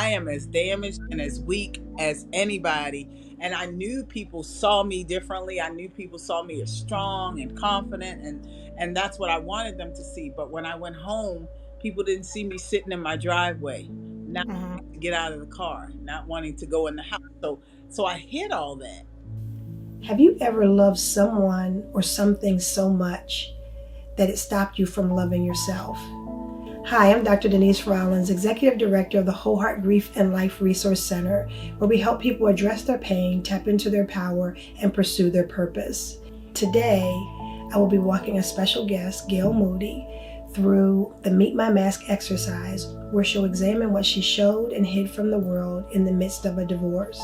I am as damaged and as weak as anybody. And I knew people saw me differently. I knew people saw me as strong and confident, and that's what I wanted them to see. But when I went home, people didn't see me sitting in my driveway, not Mhm. wanting to get out of the car, not wanting to go in the house. So I hid all that. Have you ever loved someone or something so much that it stopped you from loving yourself? Hi, I'm Dr. Denise Rollins, Executive Director of the Whole Heart Grief and Life Resource Center, where we help people address their pain, tap into their power, and pursue their purpose. Today, I will be walking a special guest, Gail Moody, through the Meet My Mask exercise, where she'll examine what she showed and hid from the world in the midst of a divorce.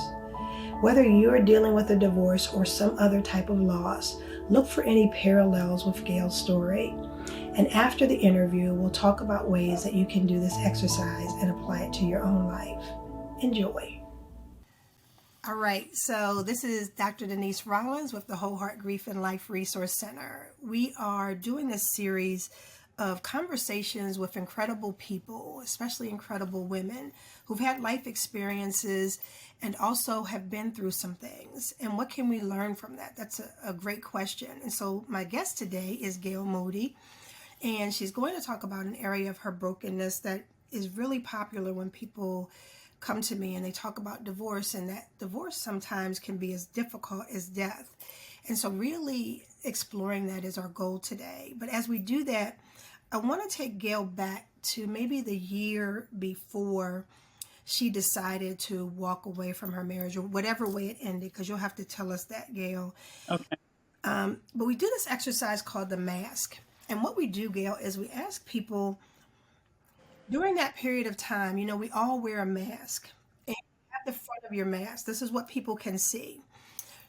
Whether you're dealing with a divorce or some other type of loss, look for any parallels with Gail's story. And after the interview, we'll talk about ways that you can do this exercise and apply it to your own life. Enjoy. All right, so this is Dr. Denise Rollins with the Whole Heart Grief and Life Resource Center. We are doing this series of conversations with incredible people, especially incredible women who've had life experiences and also have been through some things. And what can we learn from that? That's a great question. And so my guest today is Gail Moody, and she's going to talk about an area of her brokenness that is really popular when people come to me and they talk about divorce, and that divorce sometimes can be as difficult as death. And so really exploring that is our goal today. But as we do that, I want to take Gail back to maybe the year before she decided to walk away from her marriage, or whatever way it ended, because you'll have to tell us that, Gail. Okay. But we do this exercise called the mask. And what we do, Gail, is we ask people during that period of time, we all wear a mask. And at the front of your mask, this is what people can see.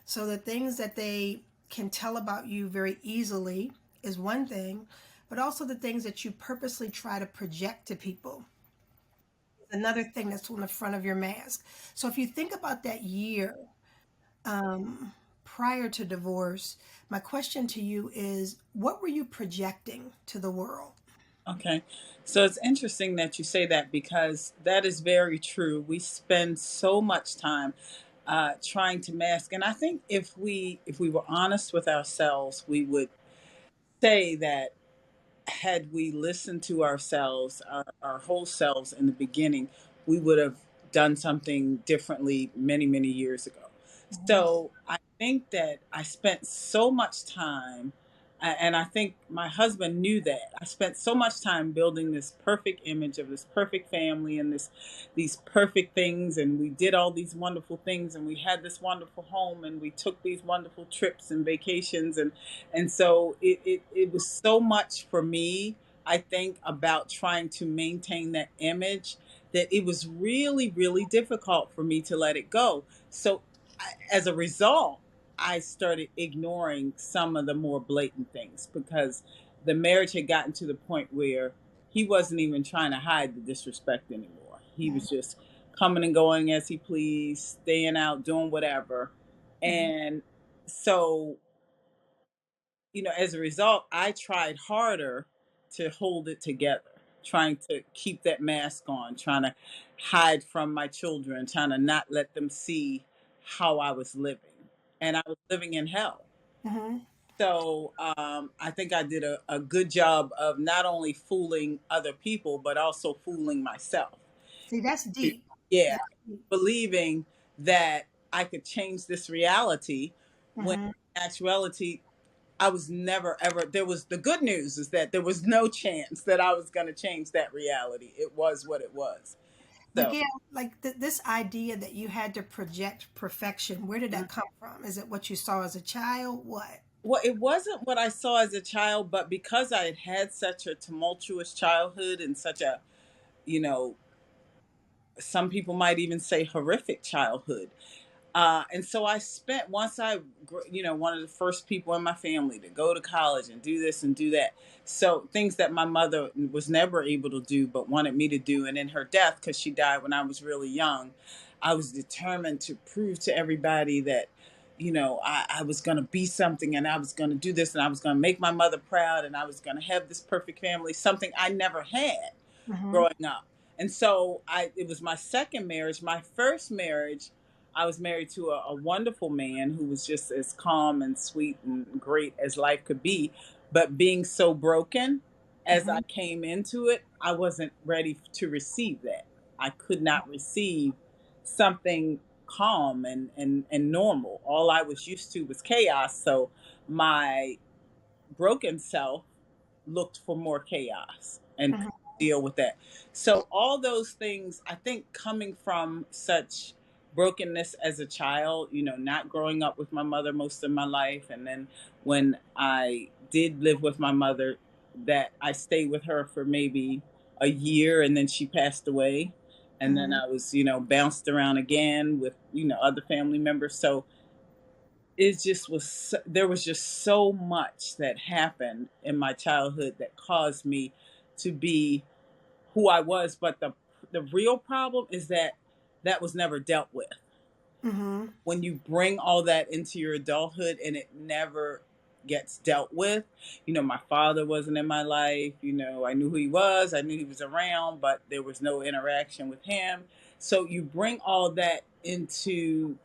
So the things that they can tell about you very easily is one thing, but also the things that you purposely try to project to people is another thing that's on the front of your mask. So if you think about that year prior to divorce, my question to you is, what were you projecting to the world? Okay. So it's interesting that you say that because that is very true. We spend so much time trying to mask, and I think if we were honest with ourselves, we would say that had we listened to ourselves, our whole selves in the beginning, we would have done something differently many, many years ago. Mhm. So I think that I spent so much time, and I think my husband knew that. I spent so much time building this perfect image of this perfect family and these perfect things, and we did all these wonderful things, and we had this wonderful home, and we took these wonderful trips and vacations, and so it was so much for me, I think, about trying to maintain that image that it was really, really difficult for me to let it go. So as a result, I started ignoring some of the more blatant things because the marriage had gotten to the point where he wasn't even trying to hide the disrespect anymore. He was just coming and going as he pleased, staying out, doing whatever. Mhm. And so as a result, I tried harder to hold it together, trying to keep that mask on, trying to hide from my children, trying to not let them see how I was living. And I was living in hell. Mhm. So I think I did a good job of not only fooling other people, but also fooling myself. See, that's deep. Yeah, That's deep. believing that I could change this reality when Mhm. in actuality I was never ever. There was the good news is that there was no chance that I was going to change that reality. It was what it was. But So, Gail, like this idea that you had to project perfection, where did mm, that come from? Is it what you saw as a child? What? well, it wasn't what I saw as a child, but because I had had such a tumultuous childhood and such a, you know, some people might even say horrific childhood. And so I spent once one of the first people in my family to go to college and do this and do that. So things that my mother was never able to do, but wanted me to do. And in her death, because she died when I was really young, I was determined to prove to everybody that, I was going to be something and I was going to do this and I was going to make my mother proud and I was going to have this perfect family, something I never had Mhm. growing up. And so it was my second marriage. My first marriage, I was married to a wonderful man who was just as calm and sweet and great as life could be. But being so broken as I Mm-hmm. came into it, I wasn't ready to receive that. I could not receive something calm and normal. All I was used to was chaos. So my broken self looked for more chaos and couldn't deal with that. So all those things, I think, coming from such brokenness as a child, not growing up with my mother most of my life, and then when I did live with my mother, that I stayed with her for maybe a year, and then she passed away, and then Mm-hmm. I was, bounced around again with, other family members. So it just was there was just so much that happened in my childhood that caused me to be who I was, but the real problem is that that was never dealt with. Mm-hmm. When you bring all that into your adulthood and it never gets dealt with, my father wasn't in my life, I knew who he was, I knew he was around, but there was no interaction with him. So you bring all that into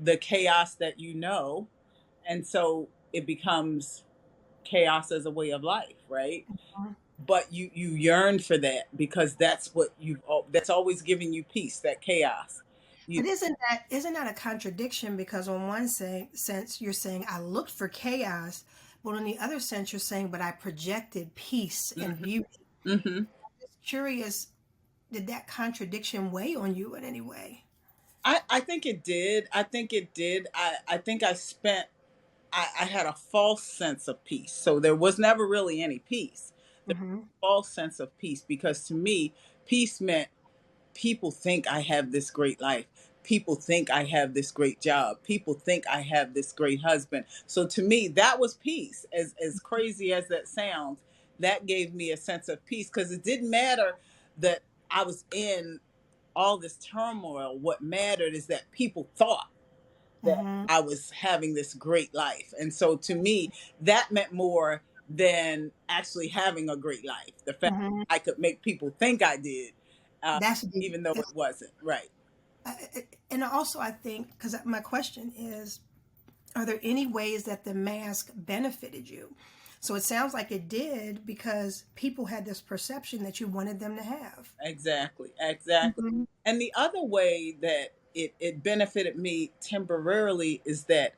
the chaos that and so it becomes chaos as a way of life, right? But you yearn for that because that's what that's always giving you peace, that chaos. You But isn't that a contradiction? Because on one sense, you're saying I looked for chaos, but on the other sense, you're saying, but I projected peace and hmm beauty. hmm Just curious, did that contradiction weigh on you in any way? I think it did. I think it did. I think I had a false sense of peace. So there was never really any peace. There Mm-hmm. was a false sense of peace because to me, peace meant people think I have this great life. People think I have this great job. People think I have this great husband. So to me, that was peace. As crazy as that sounds, that gave me a sense of peace because it didn't matter that I was in all this turmoil. What mattered is that people thought that Mm-hmm. I was having this great life. And so to me, that meant more than actually having a great life. The fact Mm-hmm. I could make people think I did, uh, That's deep. even though it wasn't. Right. And also, I think, because my question is, are there any ways that the mask benefited you? So it sounds like it did because people had this perception that you wanted them to have. Exactly. Exactly. Mm-hmm. And the other way that it benefited me temporarily is that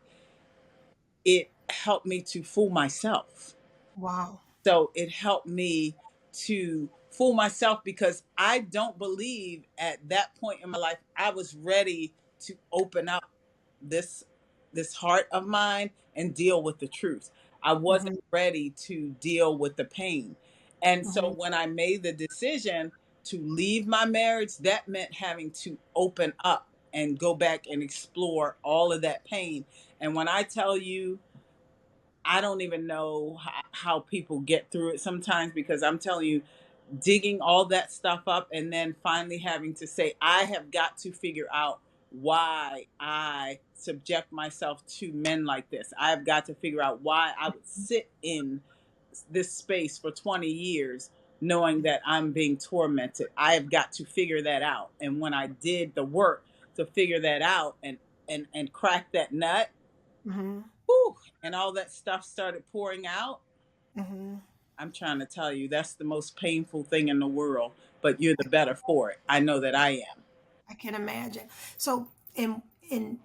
it helped me to fool myself. Wow. So it helped me to fool myself because I don't believe at that point in my life I was ready to open up this heart of mine and deal with the truth. I wasn't Mm-hmm. ready to deal with the pain. And so Mm-hmm. when I made the decision to leave my marriage, that meant having to open up and go back and explore all of that pain. And when I tell you I don't even know how people get through it sometimes because I'm telling you, digging all that stuff up and then finally having to say, I have got to figure out why I subject myself to men like this. I've got to figure out why I would sit in this space for 20 years knowing that I'm being tormented. I have got to figure that out. And when I did the work to figure that out and crack that nut, Mm-hmm. whew, and all that stuff started pouring out. Mm-hmm. I'm trying to tell you, that's the most painful thing in the world, but you're the better for it. I know that I am. I can imagine. So, in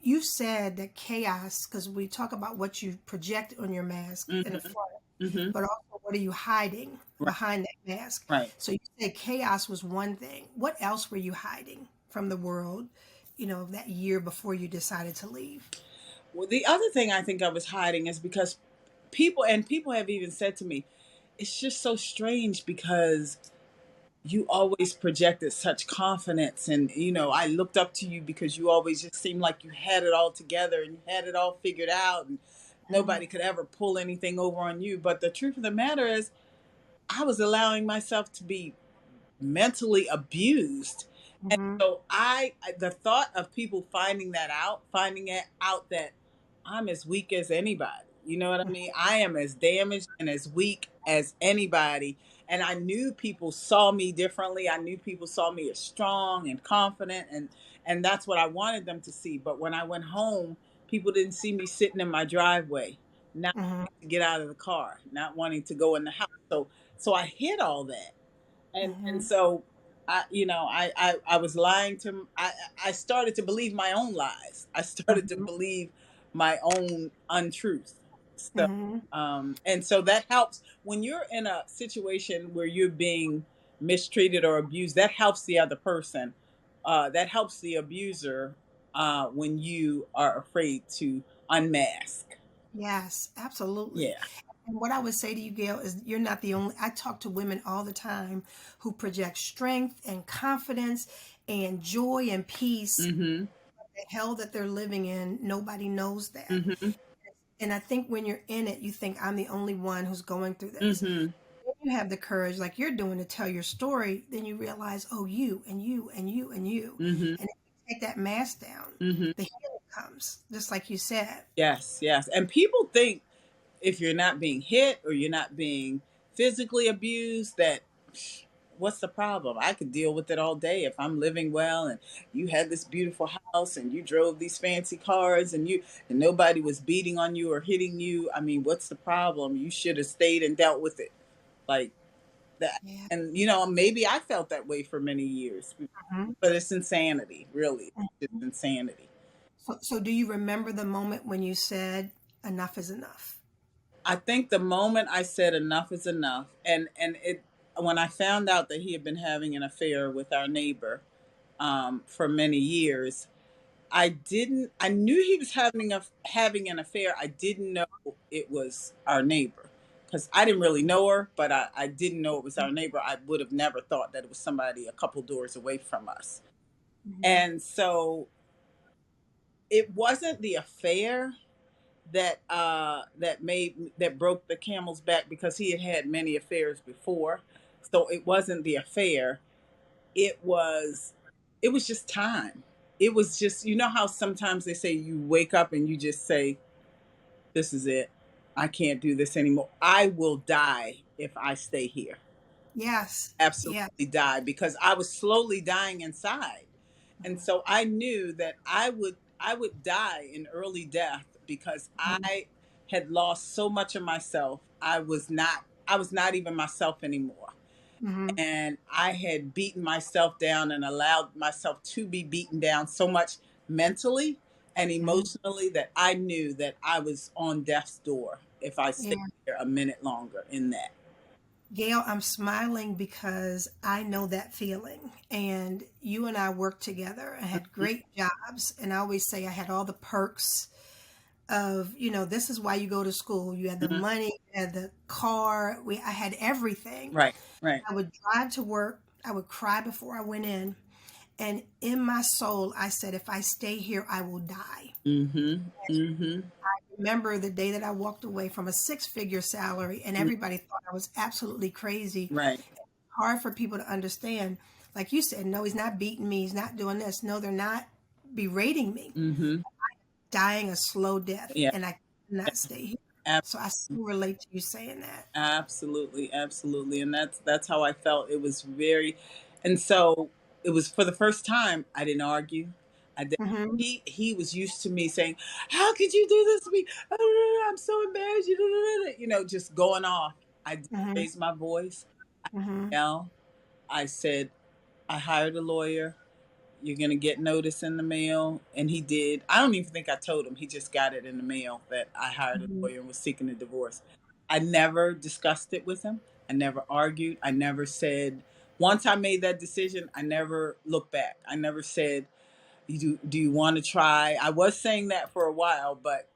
you said that chaos, because we talk about what you project on your mask in the hmm front, hmm but also what are you hiding Right, behind that mask? right. So you said chaos was one thing. What else were you hiding from the world? That year before you decided to leave. Well, the other thing I think I was hiding is because people have even said to me, it's just so strange because you always projected such confidence and I looked up to you because you always just seemed like you had it all together and you had it all figured out and Mm-hmm. nobody could ever pull anything over on you. But the truth of the matter is I was allowing myself to be mentally abused. And Mm-hmm. so the thought of people finding it out that I'm as weak as anybody. You know what I mean? I am as damaged and as weak as anybody. and I knew people saw me differently. I knew people saw me as strong and confident, and that's what I wanted them to see. But when I went home, people didn't see me sitting in my driveway, not Mhm. wanting to get out of the car, not wanting to go in the house. So I hid all that, and Mhm. so I was lying to I started to believe my own lies. I started to Mhm. believe my own untruth. So Mhm. and so that helps when you're in a situation where you're being mistreated or abused. That helps the other person. That helps the abuser when you are afraid to unmask. Yes, absolutely. Yeah. And what I would say to you, Gail, is you're not the only. I talk to women all the time who project strength and confidence and joy and peace. Mm-hmm. The hell that they're living in, nobody knows that. Mm-hmm. And I think when you're in it, you think I'm the only one who's going through this. Mm-hmm. When you have the courage, like you're doing, to tell your story, then you realize, oh, you and you and you and you. Mm-hmm. And if you take that mask down, Mm-hmm. the healing comes, just like you said. Yes, yes. And people think if you're not being hit or you're not being physically abused, that what's the problem? I could deal with it all day if I'm living well and you had this beautiful house and you drove these fancy cars and nobody was beating on you or hitting you. I mean, what's the problem? You should have stayed and dealt with it like that. Yeah. And maybe I felt that way for many years, Mhm. but it's insanity, really. It's insanity. So do you remember the moment when you said enough is enough? I think the moment I said enough is enough, and it when I found out that he had been having an affair with our neighbor for many years, I didn't. I knew he was having an affair. I didn't know it was our neighbor because I didn't really know her, but I didn't know it was our neighbor. I would have never thought that it was somebody a couple doors away from us, Mhm. and so it wasn't the affair that broke the camel's back because he had had many affairs before. So it wasn't the affair. It was it was just time. It was just how sometimes they say you wake up and you just say, this is it. I can't do this anymore. I will die if I stay here. Yes. Yeah. Absolutely die because I was slowly dying inside. And so I knew that I would die in early death because Mhm. I had lost so much of myself. I was not even myself anymore. Mhm. And I had beaten myself down and allowed myself to be beaten down so much mentally and Mhm. emotionally that I knew that I was on death's door if I stayed Yeah. there a minute longer in that. Gail, I'm smiling because I know that feeling. And you and I worked together. I had great jobs. And I always say I had all the perks of, this is why you go to school. You had the Mhm. money, you had the car. I had everything. Right, right. I would drive to work. I would cry before I went in. And in my soul, I said, if I stay here, I will die. Mhm. Mhm. Remember the day that I walked away from a six-figure salary, and Mm, everybody thought I was absolutely crazy. right. Hard for people to understand. Like you said, no, he's not beating me. He's not doing this. No, they're not berating me. Mhm. Dying a slow death, Yeah. and I cannot stay here. ab- So I so relate to you saying that. Absolutely, absolutely. And that's how I felt. It was very and so it was for the first time I didn't argue. I did Mm-hmm. he was used to me saying, "How could you do this to me? I'm so embarrassed." Just going off. I didn't Mm-hmm. raise my voice. I Mm-hmm. didn't yell. I said, I hired a lawyer. You're gonna get notice in the mail. And he did. I don't even think I told him. He just got it in the mail that I hired a Mm-hmm. lawyer and was seeking a divorce. I never discussed it with him. I never argued. I never said once I made that decision, I never looked back. I never said, do you want to try? I was saying that for a while, but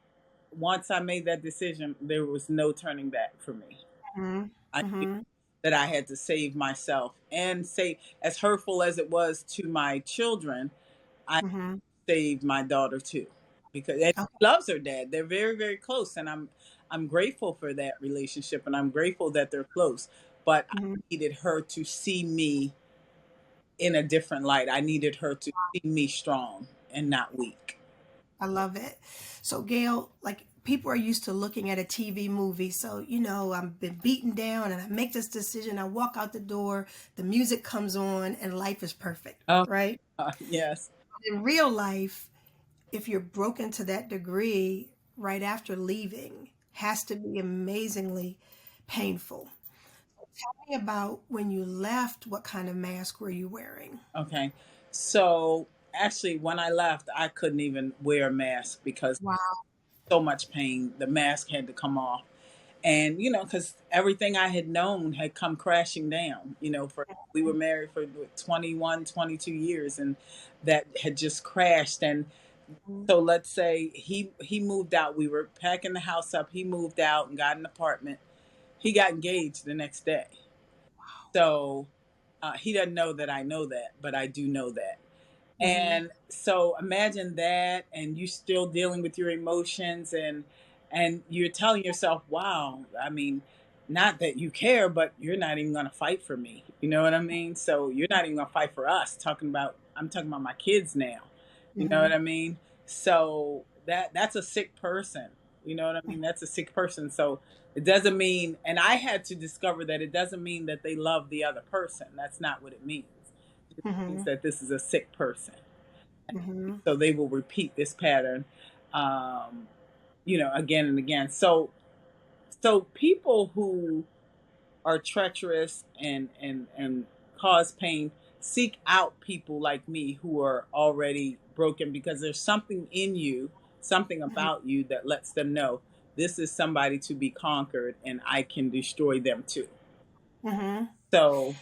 once I made that decision, there was no turning back for me. Mm-hmm. I knew Mm-hmm. that I had to save myself and save, as hurtful as it was to my children, I Mm-hmm. saved my daughter too, because and Okay. she loves her dad. They're very, very close, and I'm grateful for that relationship, and I'm grateful that they're close. But I Mm-hmm. needed her to see me in a different light. I needed her to see me strong and not weak. I love it. So, Gail, like people are used to looking at a TV movie. So, I've been beaten down and I make this decision. I walk out the door, the music comes on, and life is perfect, Oh, right? yes. In real life, if you're broken to that degree right after leaving, has to be amazingly painful. Tell me about when you left, what kind of mask were you wearing? Okay. So actually, when I left, I couldn't even wear a mask because Wow. so much pain. The mask had to come off. And, because everything I had known had come crashing down, we were married for 21, 22 years, and that had just crashed. And so let's say he moved out. We were packing the house up. He moved out and got an apartment. He got engaged the next day. So he doesn't know that I know that, but I do know that. Mm-hmm. And so imagine that, and you still dealing with your emotions, and you're telling yourself, wow, I mean, not that you care, but you're not even going to fight for me. You know what I mean? So you're not even going to fight for us. I'm talking about my kids now. You know Mm-hmm. what I mean? So that's a sick person. You know what I mean? That's a sick person. So it doesn't mean, and I had to discover that it doesn't mean that they love the other person. That's not what it means. It means Mm-hmm. that this is a sick person. Mm-hmm. So they will repeat this pattern, um, again and again. So people who are treacherous and cause pain seek out people like me who are already broken, because there's something in you, something about you that lets them know this is somebody to be conquered and I can destroy them too. Mm-hmm. So,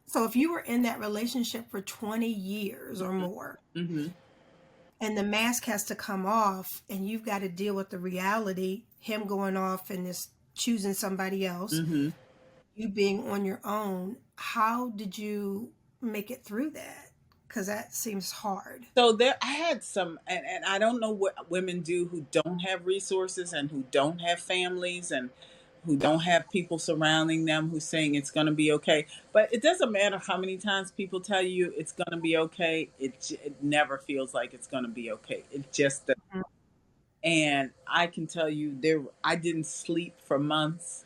So if you were in that relationship for 20 years or more, hmm and the mask has to come off, and you've got to deal with the reality, him going off and just choosing somebody else, hmm you being on your own, how did you make it through that? Because that seems hard. So there, I had some, and I don't know what women do who don't have resources and who don't have families and who don't have people surrounding them who's saying it's going to be okay. But it doesn't matter how many times people tell you it's going to be okay. It never feels like it's going to be okay. It just does. And I can tell you, I didn't sleep for months.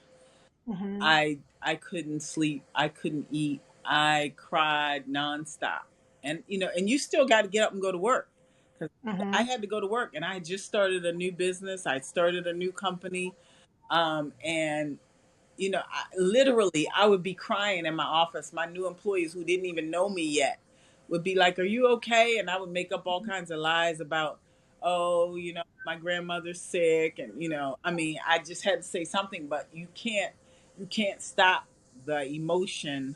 Mm-hmm. I couldn't sleep. I couldn't eat. I cried nonstop. And and you still got to get up and go to work, because I Mm-hmm. had to go to work, and I had just started a new business. I started a new company, and literally, I would be crying in my office. My new employees who didn't even know me yet would be like, "Are you okay?" And I would make up all kinds of lies about, oh, my grandmother's sick, and I mean, I just had to say something. But you can't stop the emotion.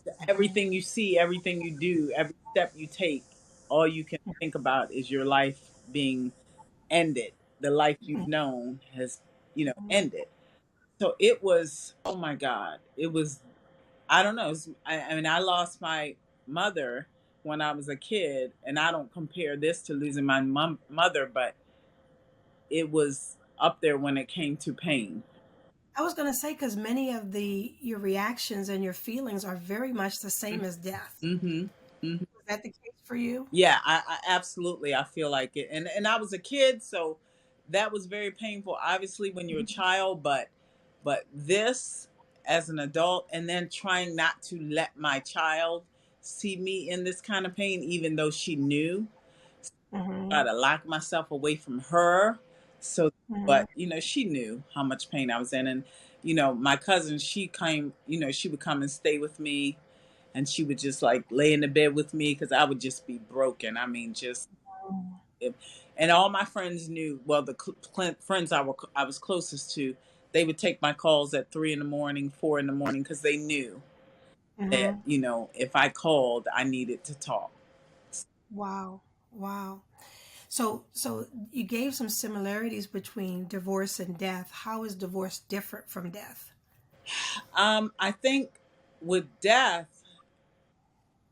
Mm-hmm. Everything you see, everything you do, every step you take, all you can think about is your life being ended. The life you've known has, ended. So it was, oh my God, it was, I don't know. I mean, I lost my mother when I was a kid, and I don't compare this to losing my mother, but it was up there when it came to pain. I was going to say, because many of your reactions and your feelings are very much the same as death. Mm-hmm. Mm-hmm. Was that the case for you? Yeah, I absolutely, I feel like it, and I was a kid, so that was very painful. Obviously, when you're a child, but this as an adult, and then trying not to let my child see me in this kind of pain, even though she knew. Mm-hmm. Try to lock myself away from her, so, Mm-hmm. but she knew how much pain I was in, and my cousin, she came, she would come and stay with me, and she would just like lay in the bed with me because I would just be broken. I mean, just if, and all my friends knew. Well, the friends I was closest to, they would take my calls at 3 in the morning, 4 in the morning, because they knew that Mm-hmm. if I called, I needed to talk. Wow. Wow. So you gave some similarities between divorce and death. How is divorce different from death? I think with death,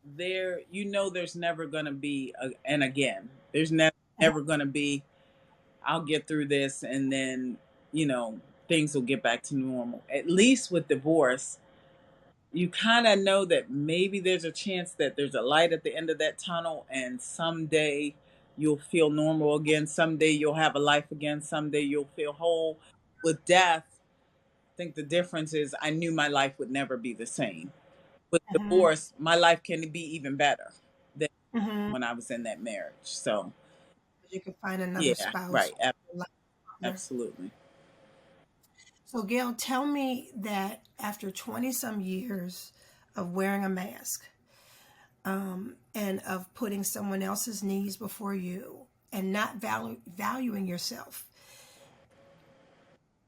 there's never gonna be and again. There's never gonna be, I'll get through this, and then, you know, things will get back to normal. At least with divorce, you kind of know that maybe there's a chance that there's a light at the end of that tunnel, and someday you'll feel normal again. Someday you'll have a life again. Someday you'll feel whole. With death, I think the difference is I knew my life would never be the same. With Mm-hmm. divorce, my life can be even better than Mm-hmm. when I was in that marriage. So, You can find another yeah, spouse right. or a life partner. Absolutely. So, Gail, tell me that after 20 some years of wearing a mask, and of putting someone else's needs before you and not valuing yourself,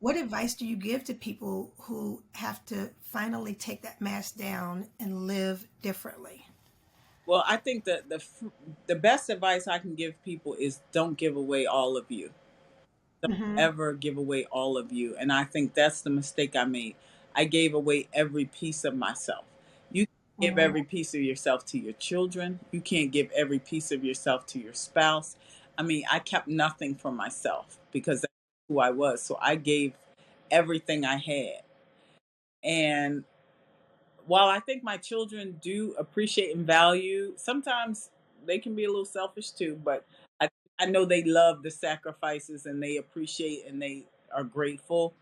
what advice do you give to people who have to finally take that mask down and live differently? Well, I think that the best advice I can give people is don't give away all of you. Don't Mm-hmm. ever give away all of you. And I think that's the mistake I made. I gave away every piece of myself. You can't give Mm-hmm. every piece of yourself to your children. You can't give every piece of yourself to your spouse. I mean, I kept nothing for myself because that's who I was. So I gave everything I had. And while I think my children do appreciate and value, sometimes they can be a little selfish too, but I, I know they love the sacrifices and they appreciate and they are grateful,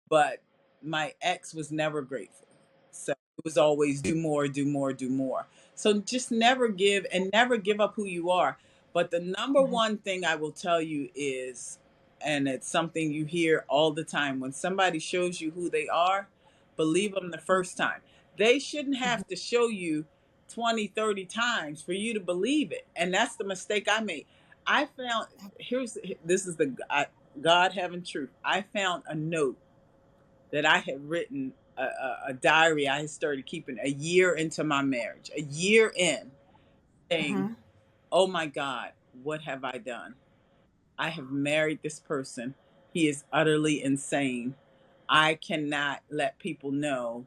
but my ex was never grateful. So it was always do more, do more, do more. So just never give and never give up who you are. But the number Mm-hmm. one thing I will tell you is, and it's something you hear all the time, when somebody shows you who they are, believe them the first time. They shouldn't Mm-hmm. have to show you 20, 30 times for you to believe it. And that's the mistake I made. I found, this is the God having truth. I found a note that I had written, a diary I had started keeping a year into my marriage, a year in, saying, Mm-hmm. "Oh my God, what have I done? I have married this person. He is utterly insane. I cannot let people know.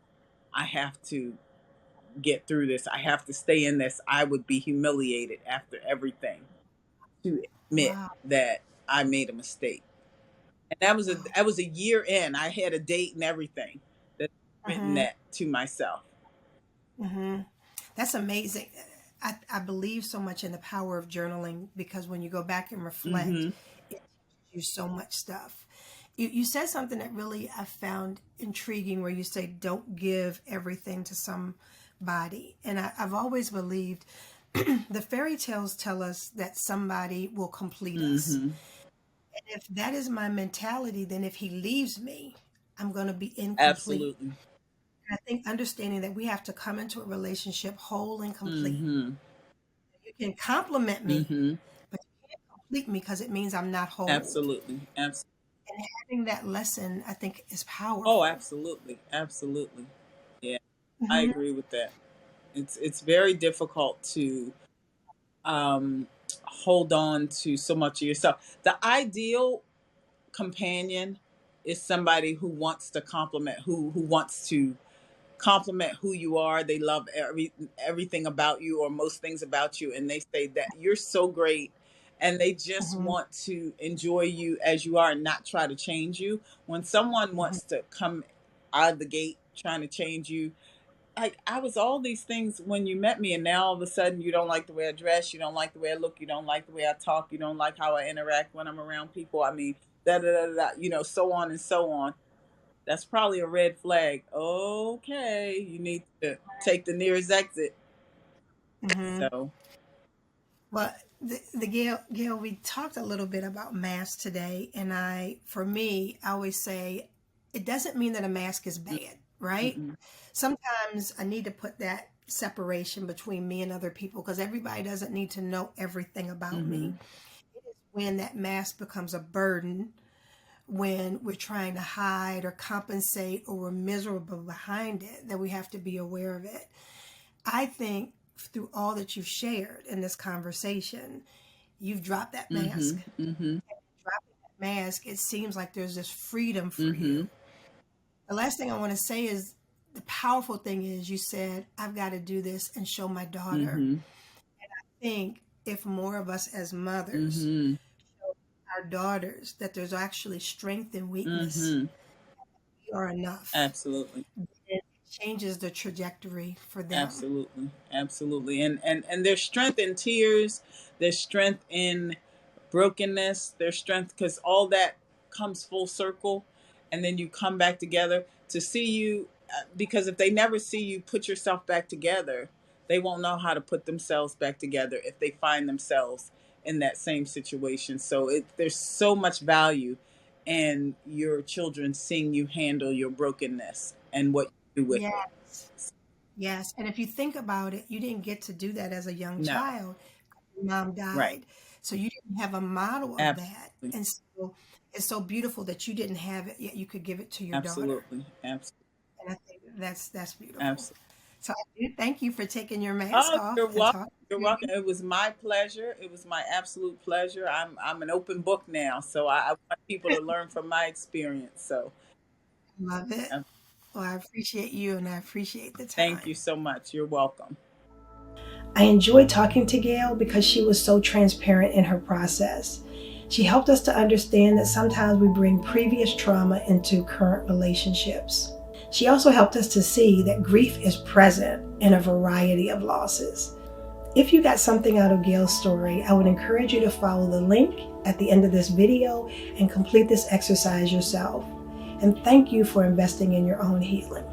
I have to get through this. I have to stay in this. I would be humiliated after everything to admit Wow. that I made a mistake." And Wow. that was a year in. I had a date and everything. That written Mm-hmm. that to myself. Mm-hmm. That's amazing. I believe so much in the power of journaling because when you go back and reflect, Mm-hmm. it teaches you so much stuff. You said something that really I found intriguing where you say, don't give everything to somebody. And I've always believed the fairy tales tell us that somebody will complete us. Mm-hmm. And if that is my mentality, then if he leaves me, I'm going to be incomplete. Absolutely. I think understanding that we have to come into a relationship whole and complete. Mm-hmm. You can compliment me, Mm-hmm. but you can't complete me because it means I'm not whole. Absolutely. And having that lesson, I think, is Oh, powerful. absolutely. Absolutely. Yeah. I Hmm. agree with that. It's very difficult to hold on to so much of yourself. The ideal companion is somebody who wants to compliment, who wants to compliment who you are. They love everything about you or most things about you, and they say that you're so great, and they just Hmm. want to enjoy you as you are and not try to change you. When someone Hmm. wants to come out of the gate trying to change you, like I was all these things when you met me, and now all of a sudden you don't like the way I dress, you don't like the way I look, you don't like the way I talk, you don't like how I interact when I'm around people. I mean, da da da da, so on and so on. That's probably a red flag. Okay, you need to take the nearest exit. Hmm. So, Well, the Gail, we talked a little bit about masks today, and for me, I always say it doesn't mean that a mask is bad, right? mm-mm, Sometimes I need to put that separation between me and other people because everybody doesn't need to know everything about mm-hmm, me. It is when that mask becomes a burden, when we're trying to hide or compensate or we're miserable behind it, that we have to be aware of it. I think through all that you've shared in this conversation, you've dropped that mm-hmm, mask. mm-hmm, Dropping that mask, it seems like there's this freedom for mm-hmm, you. The last thing I want to say is the powerful thing is you said, I've got to do this and show my daughter. mm-hmm, I think if more of us as mothers, mm-hmm, our daughters, that there's actually strength and weakness, mm-hmm. we are enough. Absolutely. It changes the trajectory for them. Absolutely, absolutely, and there's strength in tears. There's strength in brokenness. There's strength because all that comes full circle, and then you come back together to see you. Because if they never see you put yourself back together, they won't know how to put themselves back together if they find themselves in that same situation. So there's so much value in your children seeing you handle your brokenness and what you do with it. Yes. Yes. And if you think about it, you didn't get to do that as a young No, child. Your mom right. died. So you didn't have a model of that. Absolutely. And so it's so beautiful that you didn't have it, yet you could give it to your daughter. Absolutely. Absolutely. And I think that's beautiful. Absolutely. So I do thank you for taking your mask Oh, off you're and welcome. talking You're to welcome. me. It was my pleasure. It was my absolute pleasure. I'm an open book now, so I want people to learn from my experience. So Love it. uh, Well, I appreciate you and I appreciate the thank time. you so much. You're welcome. I enjoyed talking to Gail because she was so transparent in her process. She helped us to understand that sometimes we bring previous trauma into current relationships. She also helped us to see that grief is present in a variety of losses. If you got something out of Gail's story, I would encourage you to follow the link at the end of this video and complete this exercise yourself. And thank you for investing in your own healing.